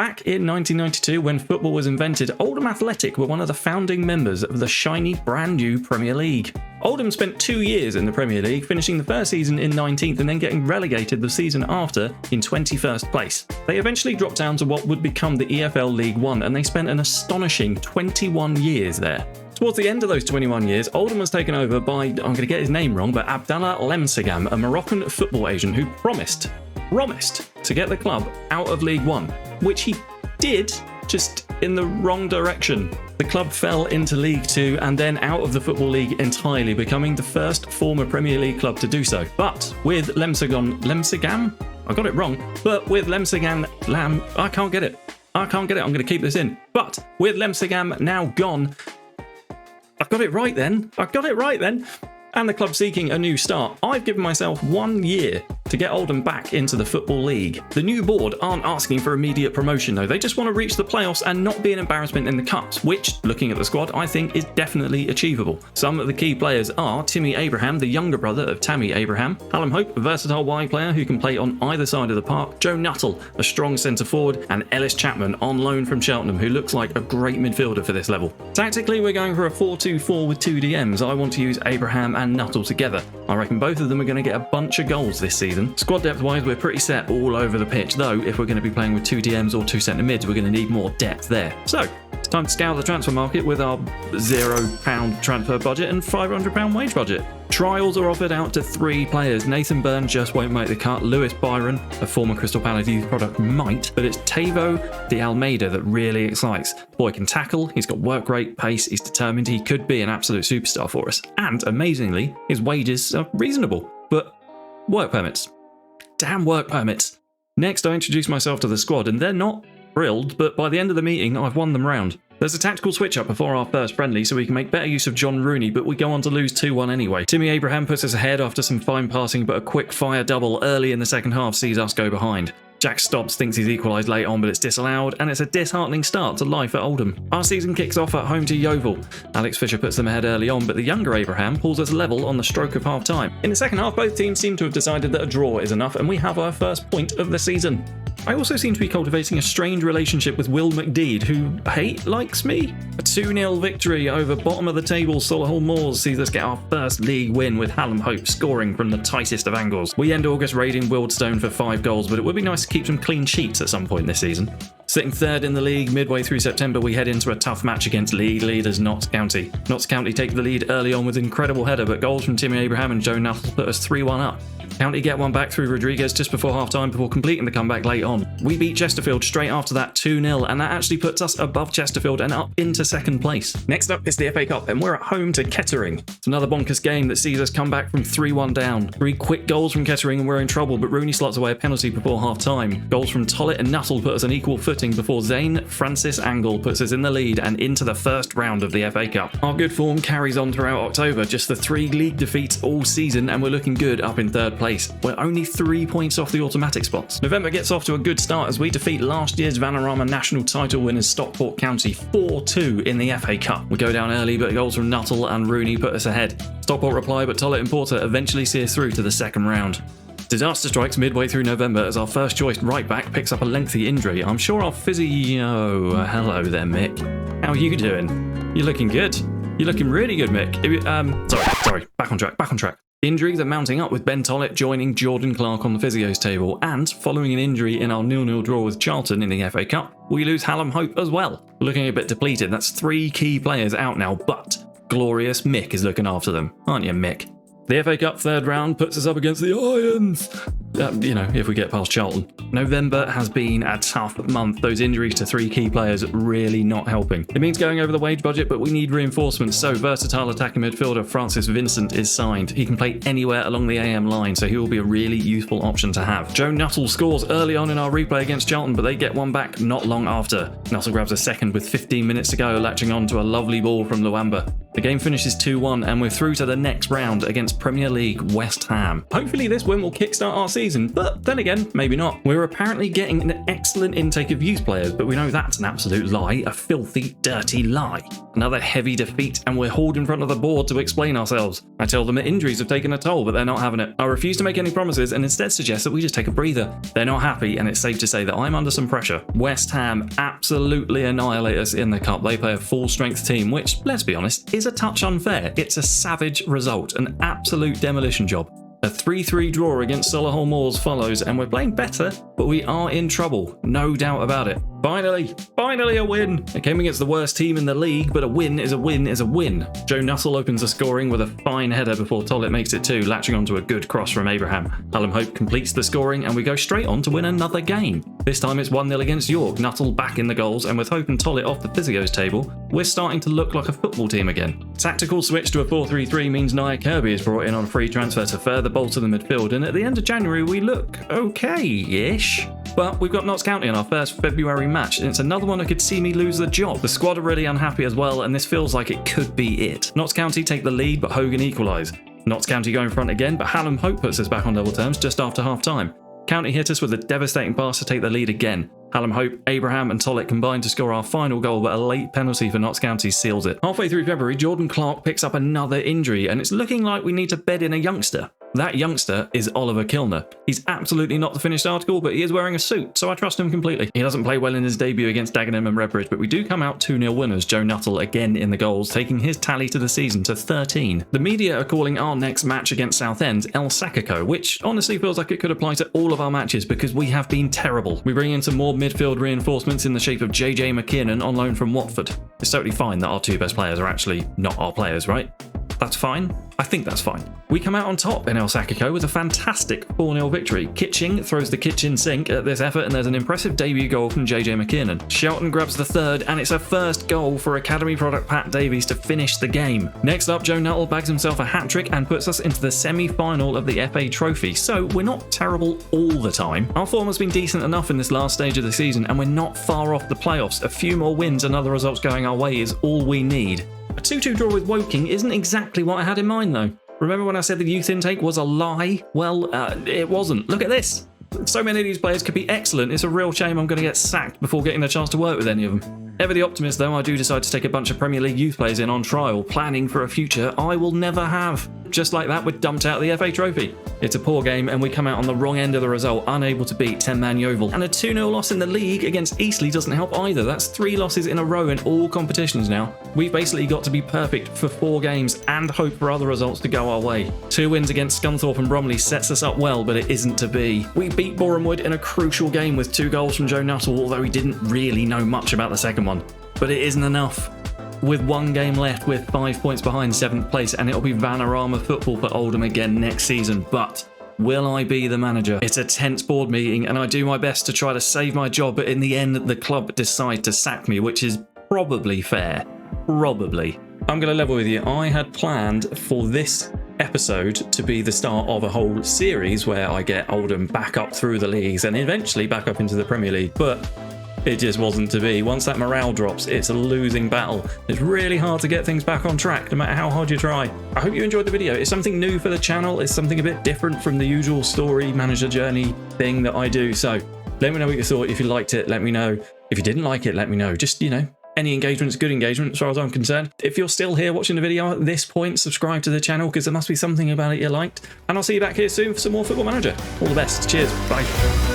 Back in 1992, when football was invented, Oldham Athletic were one of the founding members of the shiny brand new Premier League. Oldham spent 2 years in the Premier League, finishing the first season in 19th and then getting relegated the season after in 21st place. They eventually dropped down to what would become the EFL League One, and they spent an astonishing 21 years there. Towards the end of those 21 years, Oldham was taken over by, I'm going to get his name wrong, but Abdallah Lemsegam, a Moroccan football agent who promised to get the club out of League One, which he did, just in the wrong direction. The club fell into League Two and then out of the Football League entirely, becoming the first former Premier League club to do so. But with Lemsegam? I got it wrong. But with Lemsegam, I can't get it. I'm going to keep this in. But with Lemsegam now gone, I got it right then. And the club seeking a new start, I've given myself 1 year to get Oldham back into the Football League. The new board aren't asking for immediate promotion though, they just want to reach the playoffs and not be an embarrassment in the cups, which, looking at the squad, I think is definitely achievable. Some of the key players are Timmy Abraham, the younger brother of Tammy Abraham, Hallam Hope, a versatile wide player who can play on either side of the park, Joe Nuttall, a strong centre forward, and Ellis Chapman on loan from Cheltenham, who looks like a great midfielder for this level. Tactically, we're going for a 4-2-4 with 2 DMs. I want to use Abraham and Nuttall together. I reckon both of them are going to get a bunch of goals this season. Squad depth wise, we're pretty set all over the pitch, though if we're going to be playing with 2 DMs or 2 centre mids, we're going to need more depth there. So it's time to scour the transfer market with our £0 transfer budget and £500 wage budget. Trials are offered out to 3 players. Nathan Byrne just won't make the cut. Lewis Byron, a former Crystal Palace youth product, might, but it's Tavo de Almeida that really excites. The boy can tackle, he's got work rate, pace, he's determined, he could be an absolute superstar for us. And amazingly, his wages are reasonable. But work permits. Damn work permits. Next, I introduce myself to the squad, and they're not thrilled, but by the end of the meeting, I've won them round. There's a tactical switch up before our first friendly so we can make better use of John Rooney, but we go on to lose 2-1 anyway. Timmy Abraham puts us ahead after some fine passing, but a quick fire double early in the second half sees us go behind. Jack Stobbs thinks he's equalised late on, but it's disallowed, and it's a disheartening start to life at Oldham. Our season kicks off at home to Yeovil. Alex Fisher puts them ahead early on, but the younger Abraham pulls us level on the stroke of half time. In the second half, both teams seem to have decided that a draw is enough, and we have our first point of the season. I also seem to be cultivating a strained relationship with Will McDeed, who likes me. A 2-0 victory over bottom of the table Solihull Moors sees us get our first league win, with Hallam Hope scoring from the tightest of angles. We end August raiding Wildstone for 5 goals, but it would be nice to keep some clean sheets at some point this season. Sitting third in the league midway through September, we head into a tough match against league leaders Notts County. Notts County take the lead early on with an incredible header, but goals from Timmy Abraham and Joe Nuttall put us 3-1 up. County get one back through Rodriguez just before half-time before completing the comeback late on. We beat Chesterfield straight after that 2-0, and that actually puts us above Chesterfield and up into second place. Next up is the FA Cup, and we're at home to Kettering. It's another bonkers game that sees us come back from 3-1 down. 3 quick goals from Kettering and we're in trouble, but Rooney slots away a penalty before half-time. Goals from Tollett and Nuttall put us on equal footing before Zane Francis Angle puts us in the lead and into the first round of the FA Cup. Our good form carries on throughout October, just the 3 league defeats all season, and we're looking good up in third place. We're only 3 points off the automatic spots. November gets off to a good start as we defeat last year's Vanarama national title winners Stockport County 4-2 in the FA Cup. We go down early, but goals from Nuttall and Rooney put us ahead. Stockport reply, but Tollett and Porter eventually see us through to the second round. Disaster strikes midway through November as our first choice right back picks up a lengthy injury. I'm sure our physio... hello there, Mick. How are you doing? You're looking good. You're looking really good, Mick. Sorry. Back on track. Injuries are mounting up with Ben Tollett joining Jordan Clark on the physios table, and following an injury in our 0-0 draw with Charlton in the FA Cup, we lose Hallam Hope as well. Looking a bit depleted, that's 3 key players out now, but glorious Mick is looking after them, aren't you, Mick? The FA Cup third round puts us up against the Irons. If we get past Charlton. November has been a tough month. Those injuries to 3 key players really not helping. It means going over the wage budget, but we need reinforcements, so versatile attacking midfielder Francis Vincent is signed. He can play anywhere along the AM line, so he will be a really useful option to have. Joe Nuttall scores early on in our replay against Charlton, but they get one back not long after. Nuttall grabs a second with 15 minutes to go, latching on to a lovely ball from Luamba. The game finishes 2-1 and we're through to the next round against Premier League West Ham. Hopefully this win will kickstart our season, but then again, maybe not. We're apparently getting an excellent intake of youth players, but we know that's an absolute lie, a filthy, dirty lie. Another heavy defeat and we're hauled in front of the board to explain ourselves. I tell them that injuries have taken a toll, but they're not having it. I refuse to make any promises and instead suggest that we just take a breather. They're not happy and it's safe to say that I'm under some pressure. West Ham absolutely annihilate us in the cup. They play a full-strength team, which, let's be honest, is a touch unfair. It's a savage result, an absolute demolition job. A 3-3 draw against Solihull Moors follows, and we're playing better, but we are in trouble, no doubt about it. Finally a win! It came against the worst team in the league, but a win is a win is a win. Joe Nuttall opens the scoring with a fine header before Tollett makes it 2, latching onto a good cross from Abraham. Hallam Hope completes the scoring, and we go straight on to win another game. This time it's 1-0 against York, Nuttall back in the goals, and with Hope and Tollett off the physio's table, we're starting to look like a football team again. Tactical switch to a 4-3-3 means Nia Kirby is brought in on a free transfer to further bolster the midfield, and at the end of January we look okay-ish. But we've got Notts County in our first February match, and it's another one that could see me lose the job. The squad are really unhappy as well, and this feels like it could be it. Notts County take the lead, but Hogan equalise. Notts County go in front again, but Hallam Hope puts us back on level terms just after half-time. County hit us with a devastating pass to take the lead again. Hallam Hope, Abraham and Tollett combine to score our final goal, but a late penalty for Notts County seals it. Halfway through February, Jordan Clark picks up another injury, and it's looking like we need to bed in a youngster. That youngster is Oliver Kilner. He's absolutely not the finished article, but he is wearing a suit, so I trust him completely. He doesn't play well in his debut against Dagenham and Redbridge, but we do come out 2-0 winners, Joe Nuttall again in the goals, taking his tally to the season to 13. The media are calling our next match against Southend El Sacico, which honestly feels like it could apply to all of our matches because we have been terrible. We bring in some more midfield reinforcements in the shape of JJ McKiernan on loan from Watford. It's totally fine that our two best players are actually not our players, right? That's fine? I think that's fine. We come out on top in El Sacico with a fantastic 4-0 victory. Kitching throws the kitchen sink at this effort, and there's an impressive debut goal from JJ McKiernan. Shelton grabs the third, and it's a first goal for Academy product Pat Davies to finish the game. Next up, Joe Nuttall bags himself a hat-trick and puts us into the semi-final of the FA Trophy, so we're not terrible all the time. Our form has been decent enough in this last stage of the season, and we're not far off the playoffs. A few more wins and other results going our way is all we need. A 2-2 draw with Woking isn't exactly what I had in mind though. Remember when I said the youth intake was a lie? Well, it wasn't. Look at this. So many of these players could be excellent. It's a real shame I'm going to get sacked before getting the chance to work with any of them. Ever the optimist though, I do decide to take a bunch of Premier League youth players in on trial, planning for a future I will never have. Just like that, we're dumped out of the FA Trophy. It's a poor game and we come out on the wrong end of the result, unable to beat 10-man Yeovil. And a 2-0 loss in the league against Eastleigh doesn't help either. That's 3 losses in a row in all competitions now. We've basically got to be perfect for 4 games and hope for other results to go our way. 2 wins against Scunthorpe and Bromley sets us up well, but it isn't to be. We beat Boreham Wood in a crucial game with 2 goals from Joe Nuttall, although he didn't really know much about the second one. But it isn't enough. With 1 game left, we're 5 points behind 7th place, and it'll be Vanarama football for Oldham again next season. But will I be the manager? It's a tense board meeting, and I do my best to try to save my job, but in the end, the club decide to sack me, which is probably fair. Probably. I'm going to level with you. I had planned for this episode to be the start of a whole series where I get Oldham back up through the leagues and eventually back up into the Premier League, but it just wasn't to be. Once that morale drops, it's a losing battle. It's really hard to get things back on track, no matter how hard you try. I hope you enjoyed the video. It's something new for the channel. It's something a bit different from the usual story manager journey thing that I do. So let me know what you thought. If you liked it, let me know. If you didn't like it, let me know. Just, you know, any engagement's good engagement as far as I'm concerned. If you're still here watching the video at this point, subscribe to the channel because there must be something about it you liked. And I'll see you back here soon for some more Football Manager. All the best. Cheers. Bye.